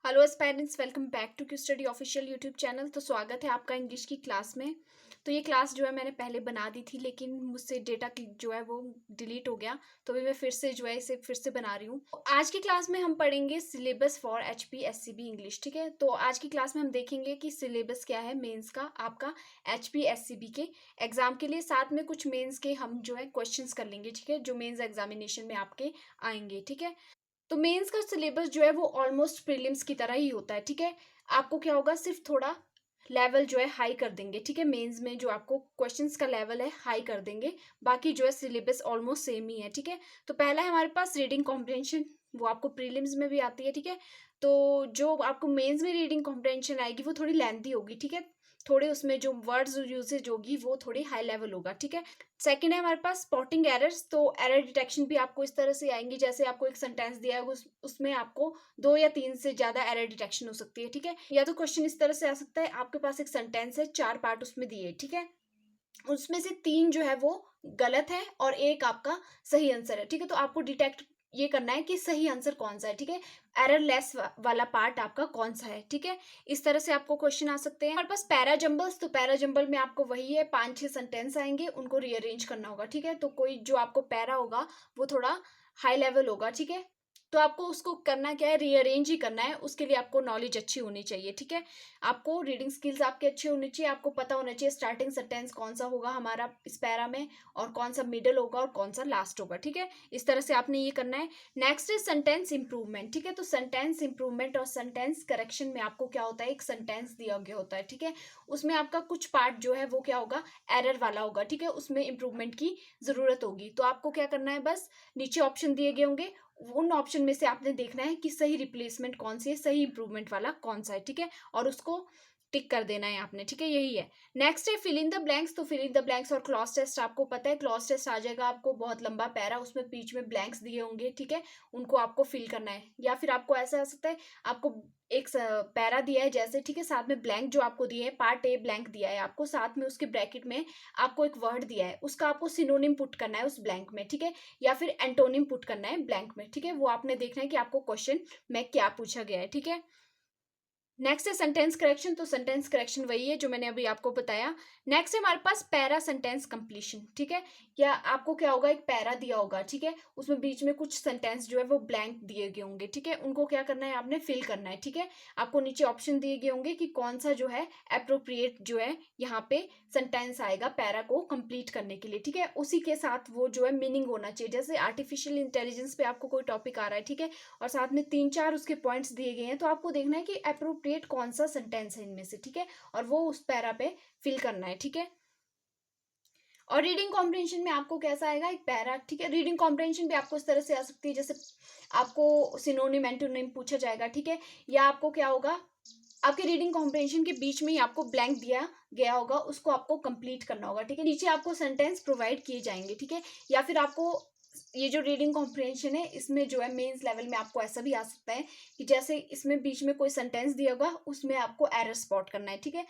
Hello aspirants, welcome back to Q Study official YouTube channel. तो स्वागत है आपका इंग्लिश की क्लास में। तो ये क्लास जो है मैंने पहले बना दी थी, लेकिन मुझसे डेटा जो है वो डिलीट हो गया। तो अभी मैं फिर से जो है इसे फिर से बना रही हूँ। आज की क्लास में हम पढ़ेंगे सिलेबस फॉर HPSCB इंग्लिश। ठीक है, तो आज की क्लास में हम देखेंगे कि सिलेबस क्या है मेंस का, आपका HPSCB के एग्जाम के लिए। साथ में कुछ मेंस के हम जो है क्वेश्चंस कर लेंगे, ठीक है, जो मेंस एग्जामिनेशन में आपके आएंगे। ठीक है, तो मेंस का सिलेबस जो है वो ऑलमोस्ट प्रीलिम्स की तरह ही होता है। ठीक है, आपको क्या होगा, सिर्फ थोड़ा लेवल जो है हाई कर देंगे। ठीक है, मेंस में जो आपको क्वेश्चंस का लेवल है हाई कर देंगे, बाकी जो है सिलेबस ऑलमोस्ट सेम ही है। ठीक है, तो पहला है हमारे पास रीडिंग कॉम्प्रिहेंशन, वो आपको प्रीलिम्स में भी आती है। ठीक है, तो जो आपको मेंस में रीडिंग कॉम्प्रिहेंशन आएगी वो थोड़ी लेंथी होगी। ठीक है, थोड़े उसमें जो वर्ड्स यूसेज होगी वो थोड़ी हाई लेवल होगा। ठीक है, सेकंड है हमारे पास स्पॉटिंग एरर्स। तो एरर डिटेक्शन भी आपको इस तरह से आएंगी, जैसे आपको एक सेंटेंस दिया है उसमें आपको 2 या 3 से ज्यादा एरर डिटेक्शन हो सकती है। ठीक है, या तो क्वेश्चन इस तरह से आ सकता है, आपके पास एक सेंटेंस है, 4 पार्ट उसमें दिए। ठीक है, उसमें से 3 जो है वो गलत है और एक आपका सही आंसर है। ठीक है, तो आपको डिटेक्ट ये करना है कि सही आंसर कौन सा है। ठीक है, एरर लेस वाला पार्ट आपका कौन सा है। ठीक है, इस तरह से आपको क्वेश्चन आ सकते हैं। हमारे पास पैरा जंबल्स, तो पैरा जंबल में आपको वही है, 5-6 सेंटेंस आएंगे, उनको रीअरेंज करना होगा। ठीक है, तो कोई जो आपको पैरा होगा वो थोड़ा हाई लेवल होगा। ठीक है, तो आपको उसको करना क्या है, रीअरेंज ही करना है। उसके लिए आपको नॉलेज अच्छी होनी चाहिए। ठीक है, आपको रीडिंग स्किल्स आपके अच्छे होने चाहिए, आपको पता होना चाहिए स्टार्टिंग सेंटेंस कौन सा होगा हमारा इस पैरा में, और कौन सा मिडल होगा और कौन सा लास्ट होगा। ठीक है, इस तरह से आपने ये करना है। Next is sentence improvement. ठीक है, तो सेंटेंस इंप्रूवमेंट और सेंटेंस करेक्शन में आपको क्या होता है, एक सेंटेंस दिया गया होता है। ठीक है, उसमें आपका कुछ पार्ट जो है वो क्या होगा, एरर वाला होगा। ठीक है, उसमें इंप्रूवमेंट की जरूरत होगी। तो आपको क्या करना है, बस नीचे ऑप्शन दिए गए होंगे, उन ऑप्शन में से आपने देखना है कि सही रिप्लेसमेंट कौन सी है, सही इंप्रूवमेंट वाला कौन सा है। ठीक है, और उसको टिक कर देना है आपने। ठीक है, यही है। नेक्स्ट है फिल इन द ब्लैंक्स। तो फिल इन द ब्लैंक्स और क्लॉज टेस्ट आपको पता है, क्लॉज टेस्ट आ जाएगा आपको बहुत लंबा पैरा, उसमें बीच में ब्लैंक्स दिए होंगे। ठीक है, उनको आपको फिल करना है, या फिर आपको ऐसा आ सकता है, आपको एक पैरा दिया है जैसे, ठीक है, साथ में ब्लैंक जो आपको दिए है, पार्ट ए ब्लैंक दिया है आपको, साथ में उसके ब्रैकेट में आपको एक वर्ड दिया है, उसका आपको सिनोनिम पुट करना है उस ब्लैंक में। ठीक है, या फिर एंटोनिम पुट करना है ब्लैंक में। ठीक है, वो आपने देखना है कि आपको क्वेश्चन में क्या पूछा गया है। ठीक है, नेक्स्ट है सेंटेंस करेक्शन। तो सेंटेंस करेक्शन वही है जो मैंने अभी आपको बताया। नेक्स्ट है हमारे पास पैरा सेंटेंस कंप्लीशन। ठीक है, या आपको क्या होगा, एक पैरा दिया होगा। ठीक है, उसमें बीच में कुछ सेंटेंस जो है वो ब्लैंक दिए गए होंगे। ठीक है, उनको क्या करना है, आपने फिल करना है। ठीक है, आपको नीचे ऑप्शन दिए गए होंगे कि कौन सा जो है अप्रोप्रिएट जो है यहाँ पे सेंटेंस आएगा पैरा को कंप्लीट करने के लिए। ठीक है, उसी के साथ वो जो है मीनिंग होना चाहिए। जैसे आर्टिफिशियल इंटेलिजेंस पे आपको कोई टॉपिक आ रहा है, ठीक है, और साथ में 3-4 उसके पॉइंट्स दिए गए हैं, तो आपको देखना है कि अप्रोप्रिएट कौन सा सेंटेंस है इनमें से। ठीक है, और वो उस पैरा पे फिल करना है। ठीक है, और रीडिंग कॉम्प्रिहेंशन में आपको कैसा आएगा, एक पैरा। ठीक है, रीडिंग कॉम्प्रिहेंशन भी आपको इस तरह से आ सकती है, जैसे आपको सिनोनिम एंटोनिम पूछा जाएगा। ठीक है, या आपको क्या होगा, आपके रीडिंग कॉम्प्रिहेंशन के बीच में ही आपको ब्लैंक दिया गया होगा, उसको आपको कंप्लीट करना होगा। ठीक है, नीचे आपको सेंटेंस प्रोवाइड किए जाएंगे। ठीक है, या फिर आपको ये जो रीडिंग कॉम्प्रिहेंशन है इसमें जो है मेंस लेवल में आपको ऐसा भी आ सकता है कि जैसे इसमें बीच में कोई सेंटेंस दिया होगा, उसमें आपको एरर स्पॉट करना है। ठीक है,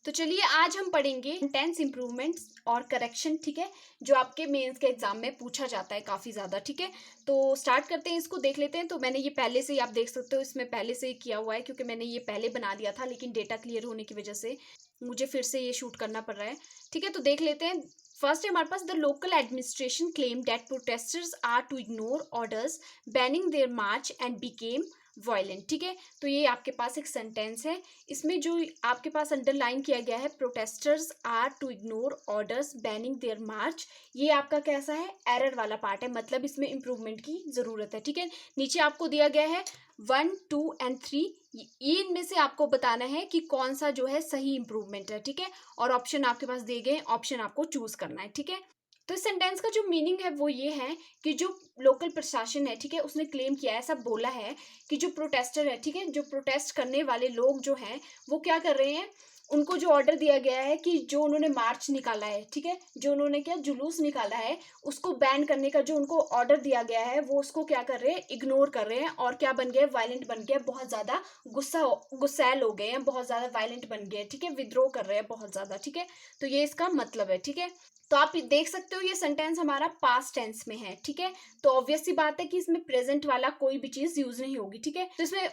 तो चलिए आज हम पढ़ेंगे टेंस इंप्रूवमेंट्स और करेक्शन। ठीक है, जो आपके मेंस के एग्जाम में पूछा जाता है काफी ज्यादा। ठीक है, तो स्टार्ट करते हैं, इसको देख लेते हैं। तो मैंने ये पहले से ही, आप देख सकते हो, इसमें पहले से ही किया हुआ है, क्योंकि मैंने ये पहले बना दिया था, लेकिन डेटा क्लियर होने की वजह से मुझे फिर से ये शूट करना पड़ रहा है। ठीक है, तो देख लेते हैं। फर्स्ट है हमारे पास, the local administration claim that protesters are to ignore orders banning their march and became violent. ठीक है, तो ये आपके पास एक सेंटेंस है, इसमें जो आपके पास अंडरलाइन किया गया है, protesters are to ignore orders banning their march, ये आपका कैसा है, एरर वाला पार्ट है, मतलब इसमें इंप्रूवमेंट की जरूरत है। ठीक है, नीचे आपको दिया गया है 1, 2 एंड 3, ये इनमें से आपको बताना है कि कौन सा जो है सही इंप्रूवमेंट है। ठीक है, और ऑप्शन आपके पास दिए गए, ऑप्शन आपको चूज करना है। ठीक है, तो इस सेंटेंस का जो मीनिंग है वो ये है कि जो लोकल प्रशासन है, ठीक है, उसने क्लेम किया है, ऐसा बोला है कि जो प्रोटेस्टर है, ठीक है, जो प्रोटेस्ट करने वाले लोग जो हैं वो क्या कर रहे हैं, उनको जो ऑर्डर दिया गया है कि जो उन्होंने मार्च निकाला है, ठीक है, जो उन्होंने क्या जुलूस निकाला है, उसको बैन करने का जो उनको ऑर्डर दिया गया है, वो उसको क्या कर रहे हैं, इग्नोर कर रहे हैं और क्या बन गए, वायलेंट बन गए, बहुत ज्यादा गुस्सैल हो गए हैं, बहुत ज्यादा वायलेंट बन गए, ठीक है, विद्रोह कर रहे हैं बहुत ज्यादा, ठीक है। तो ये इसका मतलब है, ठीक है। तो आप देख सकते हो ये सेंटेंस हमारा पास्ट टेंस में है, ठीक है। तो ऑब्वियस सी बात है कि इसमें प्रेजेंट वाला कोई भी चीज यूज नहीं होगी, ठीक है। तो इसमें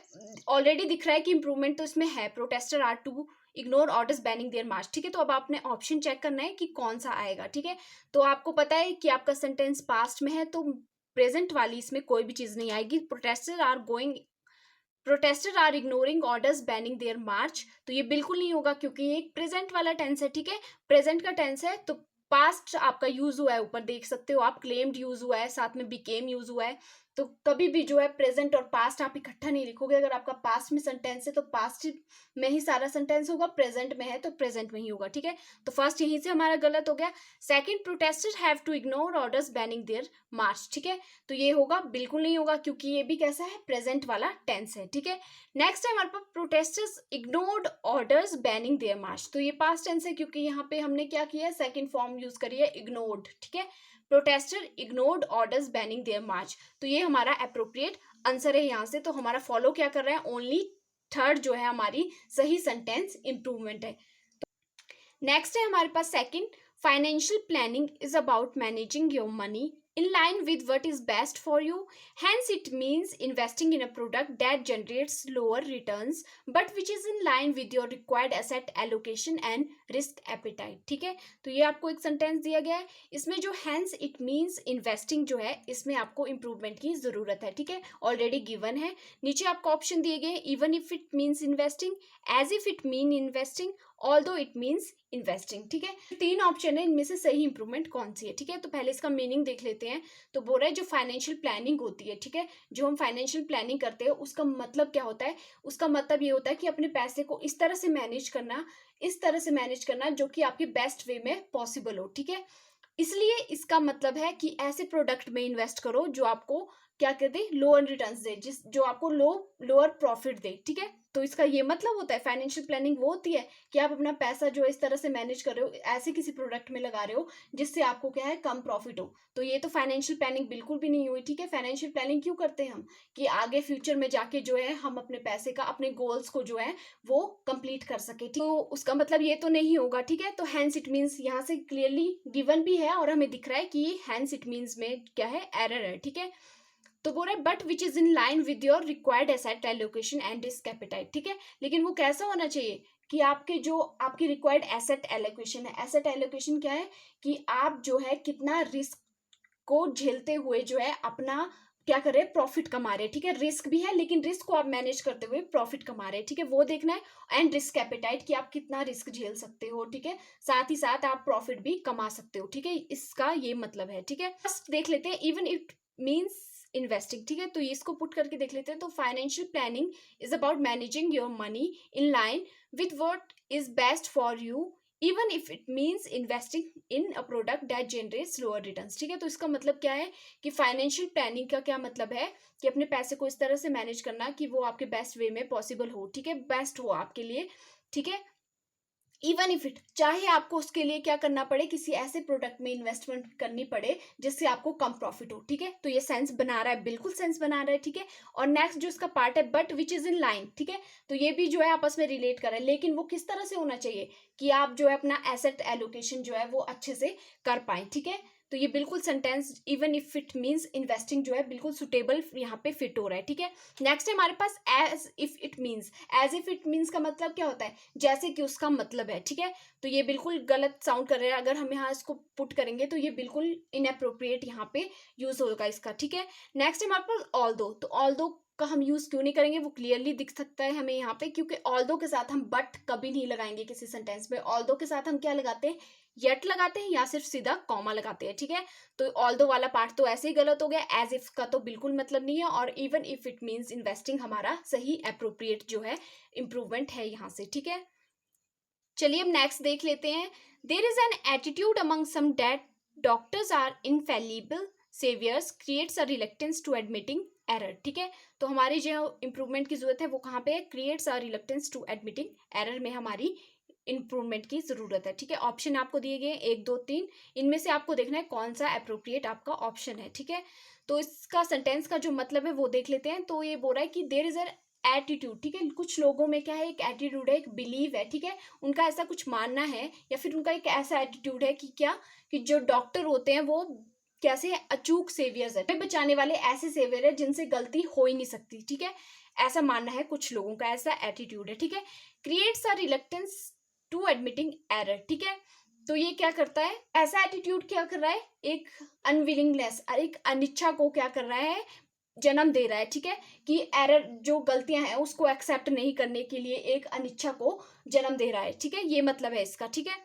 ऑलरेडी दिख रहा है कि इंप्रूवमेंट तो इसमें है, protester are to ignore orders banning their march, ठीक है। तो अब आपने ऑप्शन चेक करना है कि कौन सा आएगा, ठीक है। तो आपको पता है कि आपका सेंटेंस पास्ट में है, तो प्रेजेंट वाली इसमें कोई भी चीज नहीं आएगी। Protester are ignoring orders banning their march, तो ये बिल्कुल नहीं होगा क्योंकि ये एक प्रेजेंट वाला टेंस है, ठीक है। प्रेजेंट का टेंस है तो पास्ट आपका यूज हुआ है, ऊपर देख सकते हो आप, क्लेम्ड यूज हुआ है, साथ में बिकेम यूज हुआ है। तो कभी भी जो है प्रेजेंट और पास्ट आप इकट्ठा नहीं लिखोगे। अगर आपका पास्ट में सेंटेंस है तो पास्ट में ही सारा सेंटेंस होगा, प्रेजेंट में है तो प्रेजेंट में ही होगा, ठीक है। तो फर्स्ट यहीं से हमारा गलत हो गया। Second, protesters have to ignore orders banning their march, ठीक है। तो ये होगा, बिल्कुल नहीं होगा क्योंकि ये भी कैसा है, प्रेजेंट वाला टेंस है, ठीक है। नेक्स्ट है हमारे पास, protesters ignored orders banning their march, तो ये पास्ट टेंस है क्योंकि यहाँ पे हमने क्या किया है, सेकंड फॉर्म यूज करी है, इग्नोर्ड, ठीक है। Protester ignored orders banning their march, तो ये हमारा अप्रोप्रिएट आंसर है यहाँ से। तो हमारा फॉलो क्या कर रहा है, ओनली थर्ड जो है हमारी सही सेंटेंस इंप्रूवमेंट है। नेक्स्ट है हमारे पास second, financial planning is about managing your money in line with what is best for you, hence it means investing in a product that generates lower returns but which is in line with your required asset allocation and risk appetite, ठीक है। तो ये आपको एक sentence दिया गया है, इसमें जो hence it means investing जो है, इसमें आपको इंप्रूवमेंट की जरूरत है, ठीक है, ऑलरेडी गिवन है। नीचे आपको ऑप्शन दिए गए, even if it means investing, as if it mean investing, although it means investing, ठीक है। तीन ऑप्शन है, इनमें से सही इंप्रूवमेंट कौन सी है, ठीक है। तो पहले इसका मीनिंग देख लेते हैं। तो बोल रहा है जो फाइनेंशियल प्लानिंग होती है, ठीक है, जो हम फाइनेंशियल प्लानिंग करते हैं उसका मतलब क्या होता है, उसका मतलब ये होता है कि अपने पैसे को इस तरह से मैनेज करना, इस तरह से मैनेज करना जो कि आपके बेस्ट वे में पॉसिबल हो, ठीक है। इसलिए इसका मतलब है कि ऐसे प्रोडक्ट में इन्वेस्ट करो जो आपको क्या कहते हैं, लोअर रिटर्न्स दे, जिस जो आपको लोअर प्रॉफिट दे, ठीक है। तो इसका ये मतलब होता है, फाइनेंशियल प्लानिंग वो होती है कि आप अपना पैसा जो इस तरह से मैनेज कर रहे हो, ऐसे किसी प्रोडक्ट में लगा रहे हो जिससे आपको क्या है, कम प्रॉफिट हो। तो ये तो फाइनेंशियल प्लानिंग बिल्कुल भी नहीं हुई, ठीक है। फाइनेंशियल प्लानिंग क्यों करते हैं हम, कि आगे फ्यूचर में जाके जो है हम अपने पैसे का, अपने गोल्स को जो है वो कंप्लीट कर सके, तो उसका मतलब ये तो नहीं होगा, ठीक है। तो हैंस इट मीन्स यहाँ से क्लियरली गिवन भी है और हमें दिख रहा है कि हैंस इट मीन्स में क्या है, एरर है, ठीक है। तो बोल रहा है but which is in line with your required asset allocation and risk appetite, ठीक है। लेकिन वो कैसा होना चाहिए कि आपके जो आपकी रिक्वायर्ड एसेट एलोकेशन है, एसेट एलोकेशन क्या है कि आप जो है कितना रिस्क को झेलते हुए जो है अपना क्या कर रहे हैं, प्रॉफिट कमा रहे हैं, ठीक है। रिस्क भी है लेकिन रिस्क को आप मैनेज करते हुए प्रॉफिट कमा रहे हैं, ठीक है, वो देखना है। एंड रिस्क एपेटाइट कि आप कितना रिस्क झेल सकते हो, ठीक है, साथ ही साथ आप प्रॉफिट भी कमा सकते हो, ठीक है, इसका ये मतलब है, ठीक है। फर्स्ट देख लेते हैं, इवन इट मीन्स इन्वेस्टिंग, ठीक है। तो इसको पुट करके देख लेते हैं। तो financial planning is about managing your money in line with what is best for you even if it means investing in a product that generates lower returns, ठीक है। तो इसका मतलब क्या है कि फाइनेंशियल प्लानिंग का क्या मतलब है कि अपने पैसे को इस तरह से मैनेज करना कि वो आपके बेस्ट वे में पॉसिबल हो, ठीक है, बेस्ट हो आपके लिए, ठीक है। इवन इफ इट, चाहे आपको उसके लिए क्या करना पड़े, किसी ऐसे प्रोडक्ट में इन्वेस्टमेंट करनी पड़े जिससे आपको कम प्रॉफिट हो, ठीक है। तो ये सेंस बना रहा है, बिल्कुल सेंस बना रहा है, ठीक है। और नेक्स्ट जो इसका पार्ट है, but which is in line, ठीक है। तो ये भी जो है आपस में रिलेट कर रहा है, लेकिन वो किस तरह से होना चाहिए कि आप जो है अपना एसेट एलोकेशन जो है वो अच्छे से कर पाए, ठीक है। तो ये बिल्कुल sentence even if it means investing जो है बिल्कुल सुटेबल यहाँ पे फिट हो रहा है, ठीक है। नेक्स्ट है हमारे पास as if it means, as if it means का मतलब क्या होता है, जैसे कि उसका मतलब है, ठीक है। तो ये बिल्कुल गलत साउंड कर रहा है, अगर हम यहाँ इसको पुट करेंगे तो ये बिल्कुल इनअप्रोप्रिएट यहाँ पे यूज होगा इसका, ठीक है। नेक्स्ट है हमारे पास ऑल्दो, तो ऑल्दो का हम यूज क्यों नहीं करेंगे, वो क्लियरली दिख सकता है हमें यहाँ पे, क्योंकि ऑल्दो के साथ हम बट कभी नहीं लगाएंगे किसी सेंटेंस में। ऑल्दो के साथ हम क्या लगाते हैं, यट लगाते हैं या सिर्फ सीधा कॉमा लगाते हैं, ठीक है। तो ऑल्दो वाला पार्ट तो ऐसे ही गलत हो गया, एज इफ का तो बिल्कुल मतलब नहीं है, और even if it means investing हमारा सही अप्रोप्रिएट जो है इंप्रूवमेंट है यहाँ से, ठीक है। चलिए अब नेक्स्ट देख लेते हैं। There is an attitude among some that doctors are infallible saviours creates a reluctance to admitting error, ठीक है। तो हमारी जो इंप्रूवमेंट की जरूरत है वो कहाँ पे है, creates a reluctance to admitting error में हमारी इम्प्रूवमेंट की ज़रूरत है। ठीक है, ऑप्शन आपको दिए गए 1 2 3, इनमें से आपको देखना है कौन सा अप्रोप्रिएट आपका ऑप्शन है। ठीक है, तो इसका सेंटेंस का जो मतलब है वो देख लेते हैं। तो ये बोल रहा है कि देयर इज एन एटीट्यूड। ठीक है, कुछ लोगों में क्या है, एक एटीट्यूड है, एक बिलीव है। ठीक है, उनका ऐसा कुछ मानना है या फिर उनका एक ऐसा एटीट्यूड है कि क्या, कि जो डॉक्टर होते हैं वो कैसे अचूक सेवियर्स है, बचाने वाले ऐसे सेवियर है जिनसे गलती हो ही नहीं सकती। ठीक है, ऐसा मानना है कुछ लोगों का, ऐसा एटीट्यूड है। ठीक है, creates a reluctance to admitting error. ठीक है, तो ये क्या करता है, ऐसा एटीट्यूड क्या कर रहा है, एक अनविलिंगनेस, एक अनिच्छा को क्या कर रहा है, जन्म दे रहा है। ठीक है, कि एरर जो गलतियां हैं उसको एक्सेप्ट नहीं करने के लिए एक अनिच्छा को जन्म दे रहा है। ठीक है, ये मतलब है इसका। ठीक है,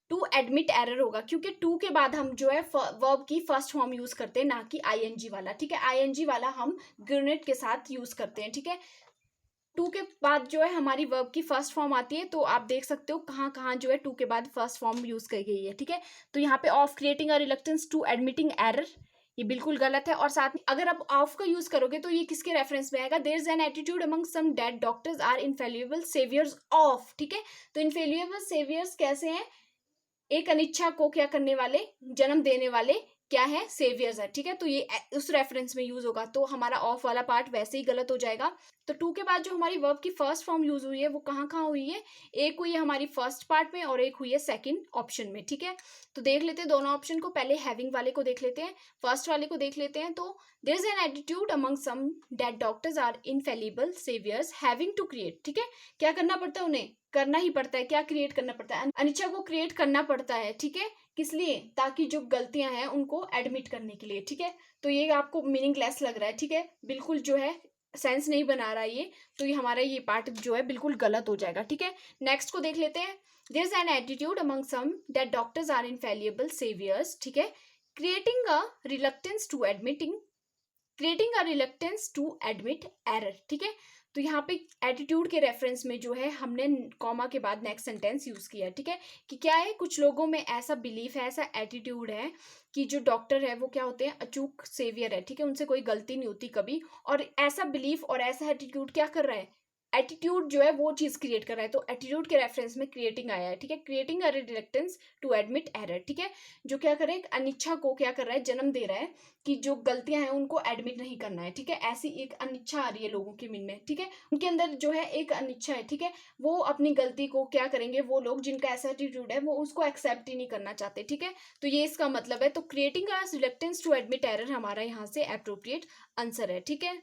टू एडमिट एरर होगा क्योंकि टू के बाद हम जो है वर्ब की फर्स्ट फॉर्म यूज करते हैं, ना कि आईएनजी वाला। ठीक है, आईएनजी वाला हम ग्रेनेड के साथ यूज करते हैं। ठीक है, टू के बाद जो है हमारी वर्ब की फर्स्ट फॉर्म आती है। तो आप देख सकते हो कहाँ कहाँ जो है टू के बाद फर्स्ट फॉर्म यूज की गई है। ठीक है, तो यहाँ पे of creating a reluctance to admitting error, ये बिल्कुल गलत है। और साथ में अगर आप ऑफ का यूज करोगे तो ये किसके रेफरेंस में आएगा, there is an attitude among some dead doctors are invaluable saviours of. ठीक है, तो इनफेल्युएबल सेवियर्स कैसे हैं, एक अनिच्छा को क्या करने वाले, जन्म देने वाले क्या है, सेवियर्स है। ठीक है, तो ये उस रेफरेंस में यूज होगा, तो हमारा ऑफ वाला पार्ट वैसे ही गलत हो जाएगा। तो टू के बाद जो हमारी वर्ब की फर्स्ट फॉर्म यूज हुई है वो कहाँ कहाँ हुई है, एक हुई है हमारी फर्स्ट पार्ट में और एक हुई है सेकंड ऑप्शन में। ठीक है, तो देख लेते हैं दोनों ऑप्शन को, पहले हैविंग वाले को देख लेते हैं, फर्स्ट वाले को देख लेते हैं। तो there is an attitude among some that doctors are infallible saviours having to create. ठीक है, क्या करना पड़ता है, उन्हें करना ही पड़ता है, क्या क्रिएट करना पड़ता है, अनिच्छा को क्रिएट करना पड़ता है। ठीक है, किस लिए, ताकि जो गलतियां हैं उनको एडमिट करने के लिए। ठीक है, तो ये आपको मीनिंगलेस लग रहा है। ठीक है, बिल्कुल जो है सेंस नहीं बना रहा है ये, तो ये हमारा ये पार्ट जो है बिल्कुल गलत हो जाएगा। ठीक है, नेक्स्ट को देख लेते हैं। There is an attitude among some that doctors are infallible saviours. ठीक है, creating a reluctance to admitting, creating a reluctance to admit error. ठीक है, तो यहाँ पे एटीट्यूड के रेफरेंस में जो है हमने कॉमा के बाद नेक्स्ट सेंटेंस यूज किया है। ठीक है, कि क्या है, कुछ लोगों में ऐसा बिलीफ है, ऐसा एटीट्यूड है कि जो डॉक्टर है वो क्या होते हैं, अचूक सेवियर है। ठीक है, उनसे कोई गलती नहीं होती कभी, और ऐसा बिलीफ और ऐसा एटीट्यूड क्या कर रहा है, एटीट्यूड जो है वो चीज क्रिएट कर रहा है। तो एटीट्यूड के रेफरेंस में क्रिएटिंग आया है। ठीक है, creating a reluctance to admit error. ठीक है, जो क्या करे, एक अनिच्छा को क्या कर रहा है, जन्म दे रहा है कि जो गलतियां हैं उनको एडमिट नहीं करना है। ठीक है, ऐसी एक अनिच्छा आ रही है लोगों के मन में। ठीक है, उनके अंदर जो है एक अनिच्छा है। ठीक है, वो अपनी गलती को क्या करेंगे, वो लोग जिनका ऐसा एटीट्यूड है वो उसको एक्सेप्ट ही नहीं करना चाहते। ठीक है, तो ये इसका मतलब है। तो creating a reluctance to admit error हमारा यहाँ से अप्रोप्रिएट आंसर है। ठीक है,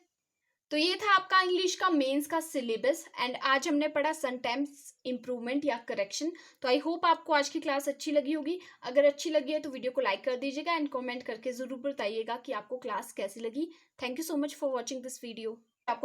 तो ये था आपका इंग्लिश का मेंस का सिलेबस, एंड आज हमने पढ़ा सेंटेंस इंप्रूवमेंट या करेक्शन। तो आई होप आपको आज की क्लास अच्छी लगी होगी। अगर अच्छी लगी है तो वीडियो को लाइक कर दीजिएगा एंड कमेंट करके जरूर बताइएगा कि आपको क्लास कैसी लगी। Thank you so much for watching this video. आपको